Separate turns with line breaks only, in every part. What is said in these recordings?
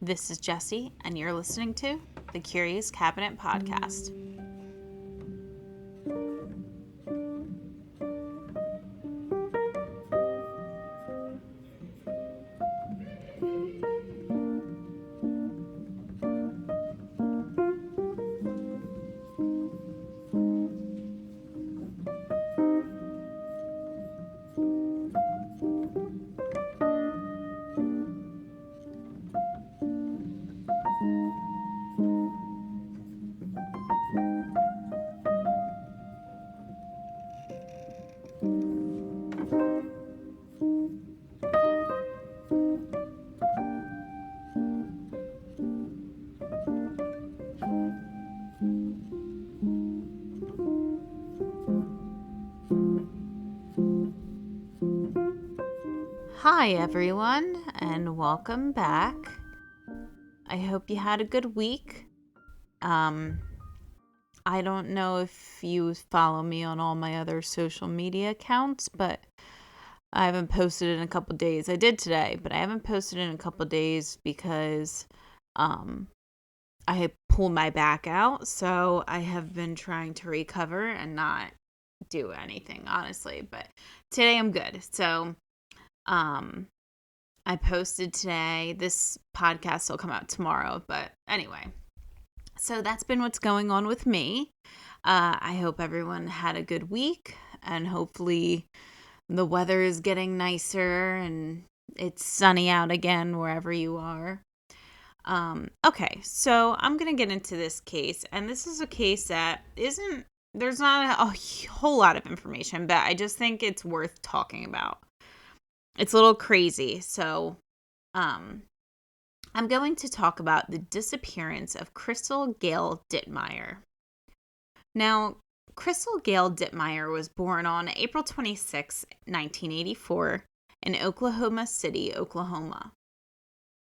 This is Jessie, and you're listening to the Curious Cabinet Podcast. Hi, everyone, and welcome back. I hope you had a good week. I don't know if you follow me on all my other social media accounts, but I haven't posted in a couple days. I did today, but I haven't posted in a couple days because I had pulled my back out, so I have been trying to recover and not do anything, honestly. But today I'm good. So I posted today. This podcast will come out tomorrow, but anyway. So that's been what's going on with me. I hope everyone had a good week, and hopefully the weather is getting nicer and it's sunny out again wherever you are. Okay, so I'm going to get into this case, and this is a case that there's not a whole lot of information, but I just think it's worth talking about. It's a little crazy, so I'm going to talk about the disappearance of Crystal Gayle Dittmeyer. Now, Crystal Gayle Dittmeyer was born on April 26, 1984, in Oklahoma City, Oklahoma.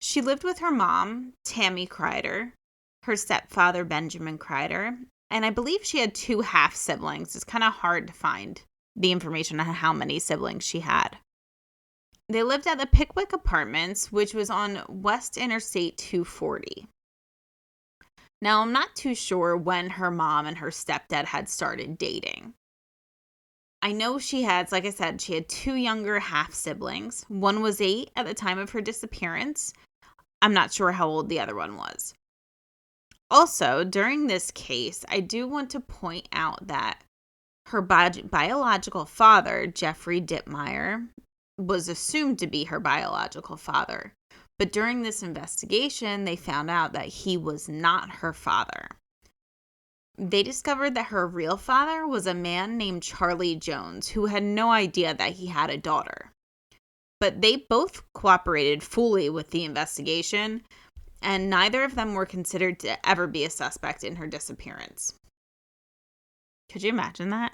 She lived with her mom, Tammy Crider, her stepfather, Benjamin Crider, and I believe she had 2 half-siblings. It's kind of hard to find the information on how many siblings she had. They lived at the Pickwick Apartments, which was on West Interstate 240. Now, I'm not too sure when her mom and her stepdad had started dating. I know she had, like I said, she had 2 younger half-siblings. One was 8 at the time of her disappearance. I'm not sure how old the other one was. Also, during this case, I do want to point out that her biological father, Jeffrey Dittmeyer, was assumed to be her biological father. But during this investigation, they found out that he was not her father. They discovered that her real father was a man named Charlie Jones, who had no idea that he had a daughter. But they both cooperated fully with the investigation, and neither of them were considered to ever be a suspect in her disappearance. Could you imagine that?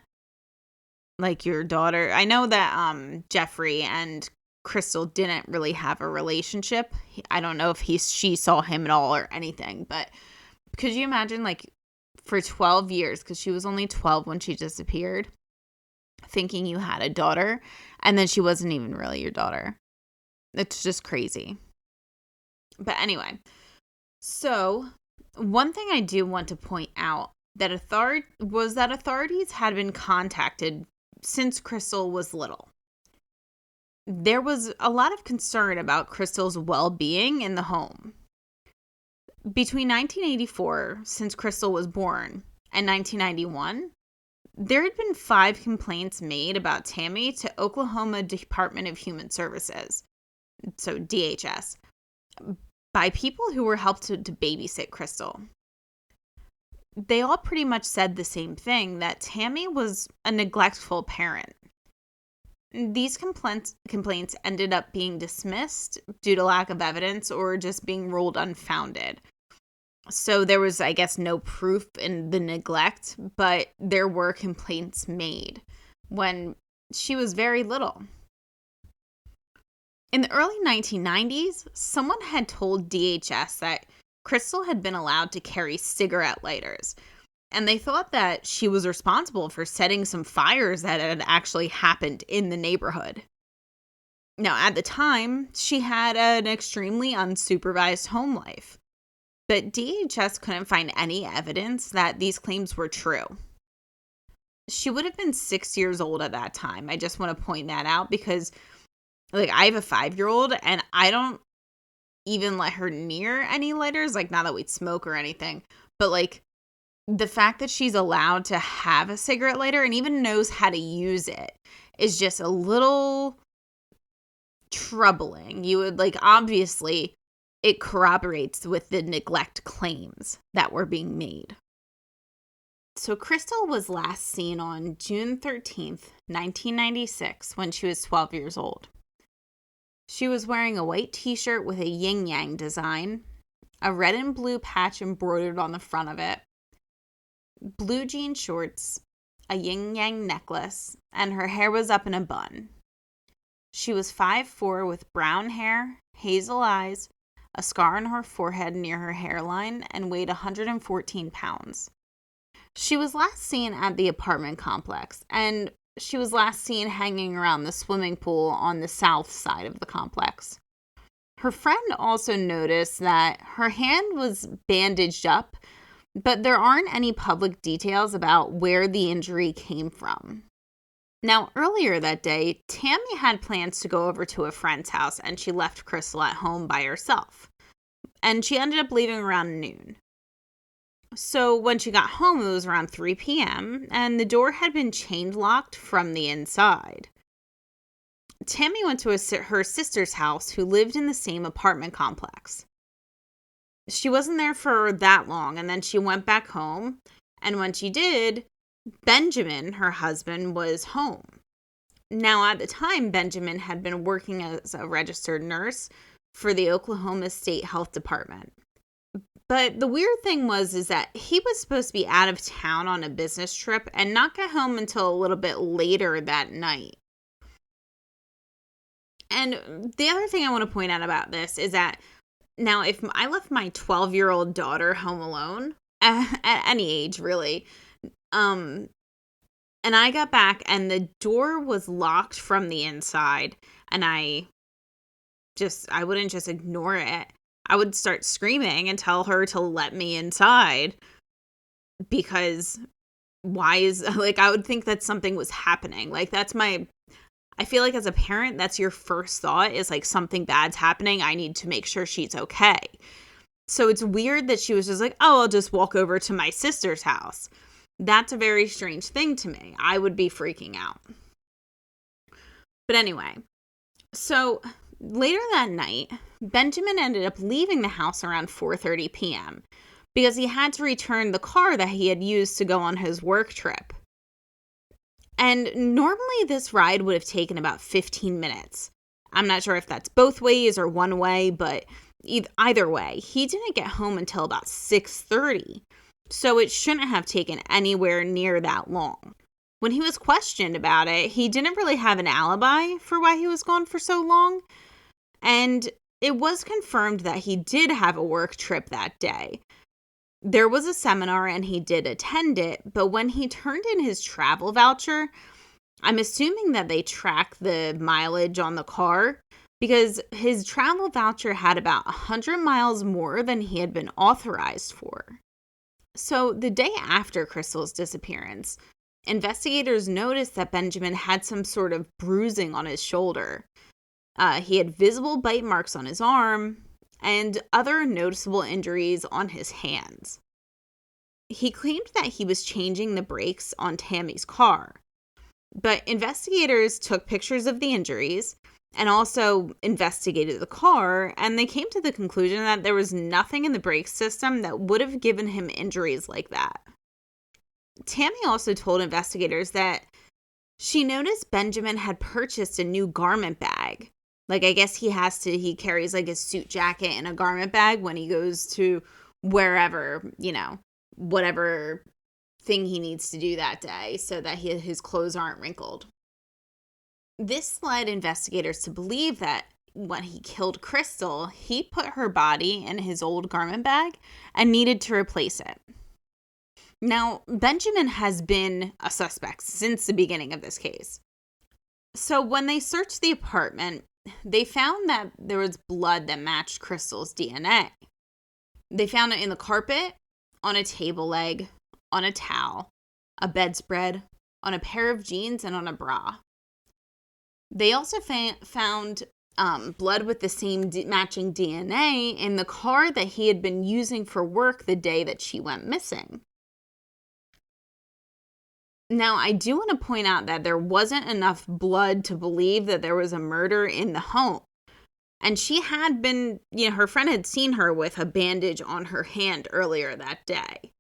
Like your daughter. I know that Jeffrey and Crystal didn't really have a relationship. I don't know if she saw him at all or anything, but could you imagine, like, for 12 years, because she was only 12 when she disappeared, thinking you had a daughter, and then she wasn't even really your daughter? It's just crazy. But anyway, so one thing I do want to point out that authorities had been contacted since Crystal was little. There was a lot of concern about Crystal's well-being in the home. Between 1984, since Crystal was born, and 1991, there had been 5 complaints made about Tammy to Oklahoma Department of Human Services, so DHS, by people who were helped to babysit Crystal. They all pretty much said the same thing, that Tammy was a neglectful parent. These complaints ended up being dismissed due to lack of evidence or just being ruled unfounded. So there was, I guess, no proof in the neglect, but there were complaints made when she was very little. In the early 1990s, someone had told DHS that Crystal had been allowed to carry cigarette lighters, and they thought that she was responsible for setting some fires that had actually happened in the neighborhood. Now, at the time, she had an extremely unsupervised home life, but DHS couldn't find any evidence that these claims were true. She would have been 6 years old at that time. I just want to point that out because, like, I have a 5-year-old and I don't even let her near any lighters, like, not that we'd smoke or anything, but, like, the fact that she's allowed to have a cigarette lighter and even knows how to use it is just a little troubling. You would, like, obviously, it corroborates with the neglect claims that were being made. So Crystal was last seen on June 13th, 1996, when she was 12 years old. She was wearing a white t-shirt with a yin-yang design, a red and blue patch embroidered on the front of it, blue jean shorts, a yin-yang necklace, and her hair was up in a bun. She was 5'4" with brown hair, hazel eyes, a scar on her forehead near her hairline, and weighed 114 pounds. She was last seen at the apartment complex, and she was last seen hanging around the swimming pool on the south side of the complex. Her friend also noticed that her hand was bandaged up, but there aren't any public details about where the injury came from. Now, earlier that day, Tammy had plans to go over to a friend's house, and she left Crystal at home by herself. And she ended up leaving around noon. So when she got home, it was around 3 p.m., and the door had been chain locked from the inside. Tammy went to her sister's house, who lived in the same apartment complex. She wasn't there for that long, and then she went back home, and when she did, Benjamin, her husband, was home. Now, at the time, Benjamin had been working as a registered nurse for the Oklahoma State Health Department. But the weird thing is that he was supposed to be out of town on a business trip and not get home until a little bit later that night. And the other thing I want to point out about this is that now if I left my 12-year-old daughter home alone, at any age really, and I got back and the door was locked from the inside, and I wouldn't just ignore it. I would start screaming and tell her to let me inside, because I would think that something was happening. Like, I feel like as a parent, that's your first thought is like, something bad's happening. I need to make sure she's okay. So it's weird that she was just like, oh, I'll just walk over to my sister's house. That's a very strange thing to me. I would be freaking out. But anyway, so later that night, Benjamin ended up leaving the house around 4:30 p.m. because he had to return the car that he had used to go on his work trip. And normally this ride would have taken about 15 minutes. I'm not sure if that's both ways or one way, but either way, he didn't get home until about 6:30. So it shouldn't have taken anywhere near that long. When he was questioned about it, he didn't really have an alibi for why he was gone for so long. And it was confirmed that he did have a work trip that day. There was a seminar and he did attend it, but when he turned in his travel voucher, I'm assuming that they tracked the mileage on the car, because his travel voucher had about 100 miles more than he had been authorized for. So the day after Crystal's disappearance, investigators noticed that Benjamin had some sort of bruising on his shoulder. He had visible bite marks on his arm and other noticeable injuries on his hands. He claimed that he was changing the brakes on Tammy's car, but investigators took pictures of the injuries and also investigated the car, and they came to the conclusion that there was nothing in the brake system that would have given him injuries like that. Tammy also told investigators that she noticed Benjamin had purchased a new garment bag. Like, I guess he carries like a suit jacket and a garment bag when he goes to wherever, whatever thing he needs to do that day so that his clothes aren't wrinkled. This led investigators to believe that when he killed Crystal, he put her body in his old garment bag and needed to replace it. Now, Benjamin has been a suspect since the beginning of this case. So when they searched the apartment, they found that there was blood that matched Crystal's DNA. They found it in the carpet, on a table leg, on a towel, a bedspread, on a pair of jeans, and on a bra. They also found blood with the same matching DNA in the car that he had been using for work the day that she went missing. Now, I do want to point out that there wasn't enough blood to believe that there was a murder in the home. And she had been, her friend had seen her with a bandage on her hand earlier that day.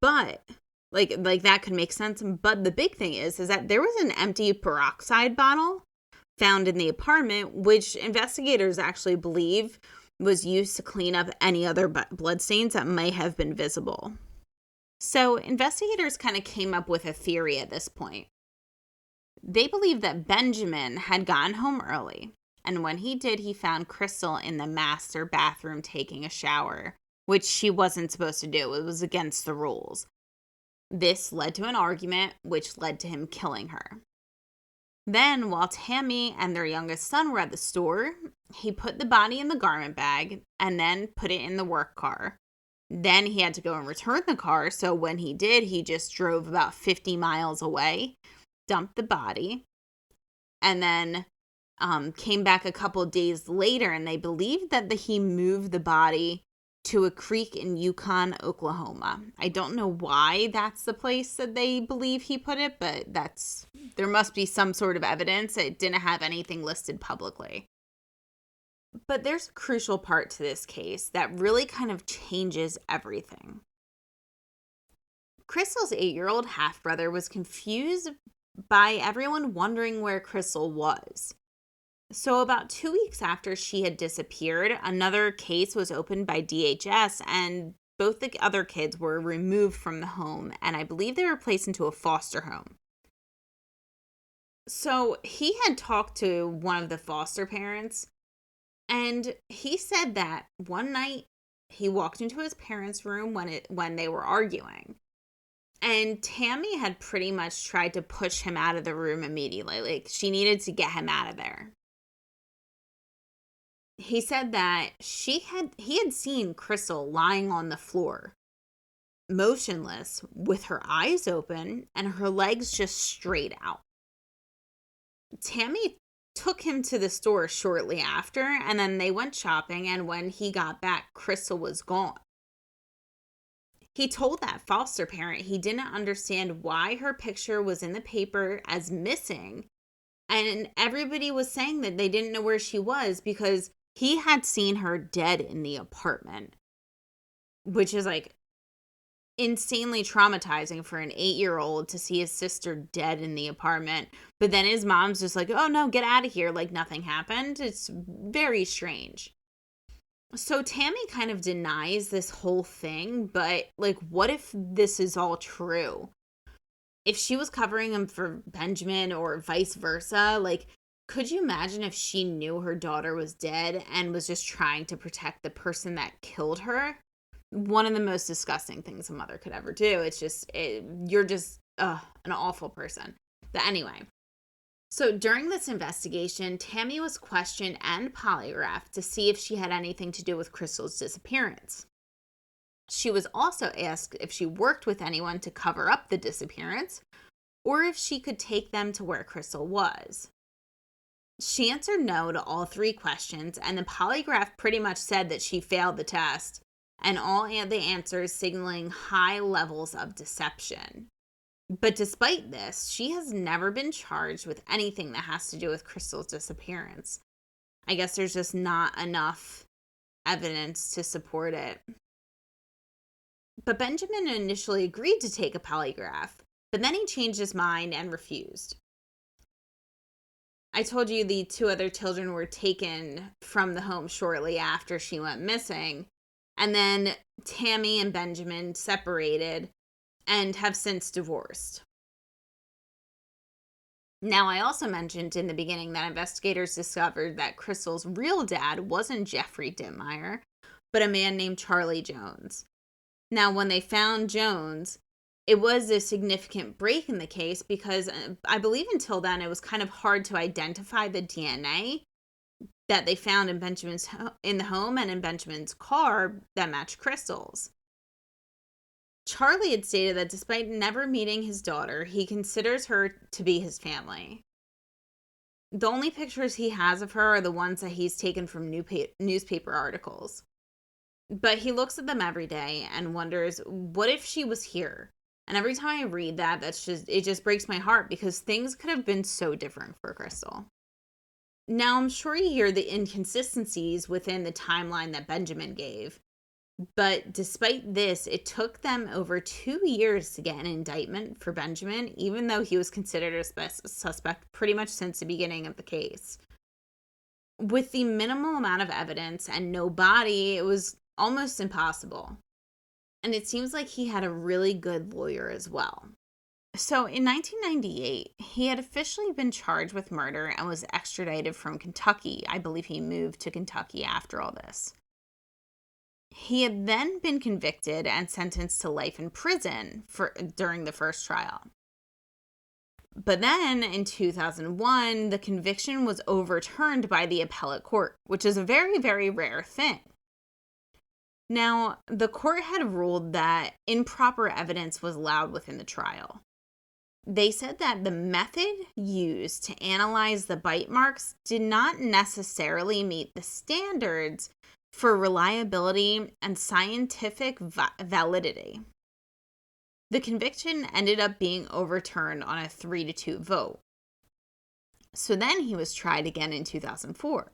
But, like that could make sense. But the big thing is that there was an empty peroxide bottle found in the apartment, which investigators actually believe was used to clean up any other bloodstains that may have been visible. So investigators kind of came up with a theory at this point. They believe that Benjamin had gotten home early, and when he did, he found Crystal in the master bathroom taking a shower, which she wasn't supposed to do. It was against the rules. This led to an argument, which led to him killing her. Then, while Tammy and their youngest son were at the store, he put the body in the garment bag and then put it in the work car. Then he had to go and return the car, so when he did, he just drove about 50 miles away, dumped the body, and then came back a couple days later, and they believed that he moved the body to a creek in Yukon, Oklahoma. I don't know why that's the place that they believe he put it, but there must be some sort of evidence. It didn't have anything listed publicly. But there's a crucial part to this case that really kind of changes everything. Crystal's 8-year-old half-brother was confused by everyone wondering where Crystal was. So about 2 weeks after she had disappeared, another case was opened by DHS, and both the other kids were removed from the home, and I believe they were placed into a foster home. So he had talked to one of the foster parents, and he said that one night he walked into his parents' room when they were arguing. And Tammy had pretty much tried to push him out of the room immediately. Like, she needed to get him out of there. He said that he had seen Crystal lying on the floor, motionless, with her eyes open and her legs just straight out. Tammy took him to the store shortly after, and then they went shopping, and when he got back, Crystal was gone. He told that foster parent he didn't understand why her picture was in the paper as missing, and everybody was saying that they didn't know where she was because he had seen her dead in the apartment, which is like insanely traumatizing for an 8-year-old to see his sister dead in the apartment. But then his mom's just like, oh no, get out of here, like nothing happened. It's very strange. So Tammy kind of denies this whole thing, but like, what if this is all true? If she was covering him for Benjamin or vice versa, like, could you imagine if she knew her daughter was dead and was just trying to protect the person that killed her? One of the most disgusting things a mother could ever do. It's just, you're just an awful person. But anyway, so during this investigation, Tammy was questioned and polygraphed to see if she had anything to do with Crystal's disappearance. She was also asked if she worked with anyone to cover up the disappearance, or if she could take them to where Crystal was. She answered no to all 3 questions, and the polygraph pretty much said that she failed the test, and all the answers signaling high levels of deception. But despite this, she has never been charged with anything that has to do with Crystal's disappearance. I guess there's just not enough evidence to support it. But Benjamin initially agreed to take a polygraph, but then he changed his mind and refused. I told you the 2 other children were taken from the home shortly after she went missing, and then Tammy and Benjamin separated and have since divorced. Now, I also mentioned in the beginning that investigators discovered that Crystal's real dad wasn't Jeffrey Dittmeyer, but a man named Charlie Jones. Now, when they found Jones, it was a significant break in the case because I believe until then it was kind of hard to identify the DNA that they found in in the home and in Benjamin's car that matched Crystal's. Charlie had stated that despite never meeting his daughter, he considers her to be his family. The only pictures he has of her are the ones that he's taken from newspaper articles. But he looks at them every day and wonders, what if she was here? And every time I read that, it just breaks my heart because things could have been so different for Crystal. Now, I'm sure you hear the inconsistencies within the timeline that Benjamin gave. But despite this, it took them over 2 years to get an indictment for Benjamin, even though he was considered a suspect pretty much since the beginning of the case. With the minimal amount of evidence and no body, it was almost impossible. And it seems like he had a really good lawyer as well. So in 1998, he had officially been charged with murder and was extradited from Kentucky. I believe he moved to Kentucky after all this. He had then been convicted and sentenced to life in prison during the first trial. But then in 2001, the conviction was overturned by the appellate court, which is a very, very rare thing. Now, the court had ruled that improper evidence was allowed within the trial. They said that the method used to analyze the bite marks did not necessarily meet the standards for reliability and scientific validity. The conviction ended up being overturned on a 3-2 vote. So then he was tried again in 2004.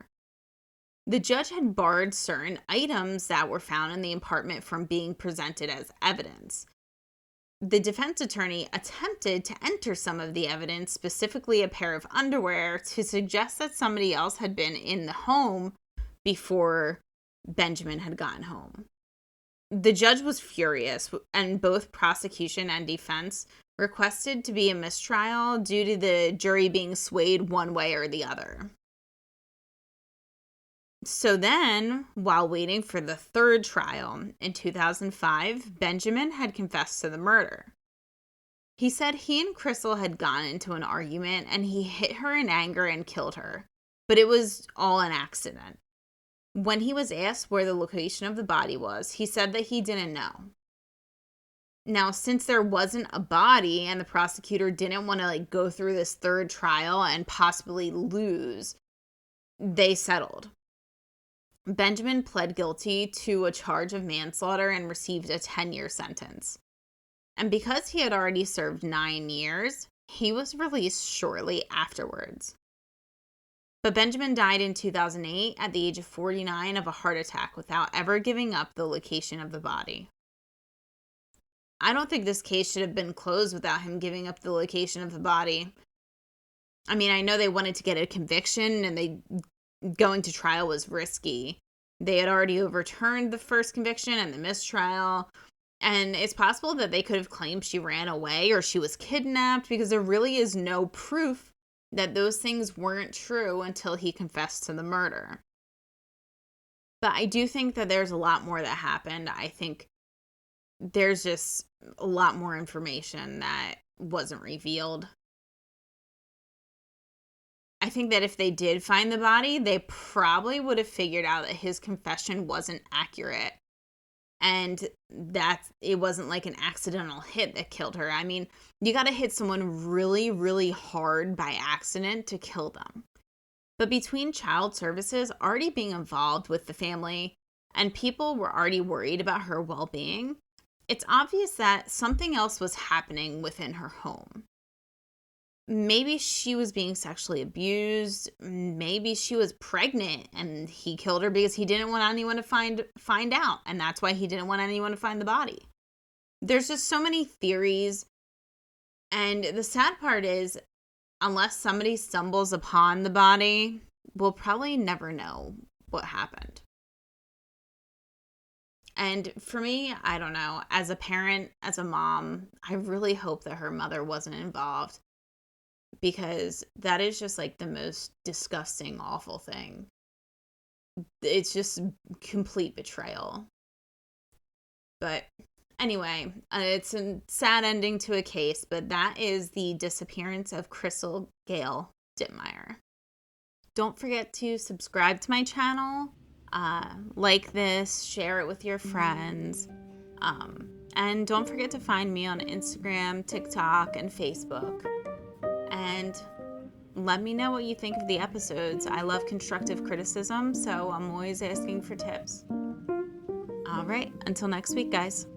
The judge had barred certain items that were found in the apartment from being presented as evidence. The defense attorney attempted to enter some of the evidence, specifically a pair of underwear, to suggest that somebody else had been in the home before Benjamin had gotten home. The judge was furious, and both prosecution and defense requested to be a mistrial due to the jury being swayed one way or the other. So then, while waiting for the third trial in 2005, Benjamin had confessed to the murder. He said he and Crystal had gone into an argument and he hit her in anger and killed her, but it was all an accident. When he was asked where the location of the body was, he said that he didn't know. Now, since there wasn't a body and the prosecutor didn't want to go through this third trial and possibly lose, they settled. Benjamin pled guilty to a charge of manslaughter and received a 10-year sentence. And because he had already served 9 years, he was released shortly afterwards. But Benjamin died in 2008 at the age of 49 of a heart attack without ever giving up the location of the body. I don't think this case should have been closed without him giving up the location of the body. I mean, I know they wanted to get a conviction and going to trial was risky. They had already overturned the first conviction and the mistrial. And it's possible that they could have claimed she ran away or she was kidnapped because there really is no proof that those things weren't true until he confessed to the murder. But I do think that there's a lot more that happened. I think there's just a lot more information that wasn't revealed. I think that if they did find the body, they probably would have figured out that his confession wasn't accurate and that it wasn't like an accidental hit that killed her. I mean, you got to hit someone really, really hard by accident to kill them. But between child services already being involved with the family and people were already worried about her well-being, it's obvious that something else was happening within her home. Maybe she was being sexually abused. Maybe she was pregnant and he killed her because he didn't want anyone to find out. And that's why he didn't want anyone to find the body. There's just so many theories. And the sad part is, unless somebody stumbles upon the body, we'll probably never know what happened. And for me, I don't know. As a parent, as a mom, I really hope that her mother wasn't involved. Because that is just like the most disgusting, awful thing. It's just complete betrayal. But Anyway, it's a sad ending to a case, but that is the disappearance of Gayle Dittmeyer. Don't forget to subscribe to my channel, like this, share it with your friends, and don't forget to find me on Instagram, TikTok, and Facebook. And let me know what you think of the episodes. I love constructive criticism, so I'm always asking for tips. All right, until next week, guys.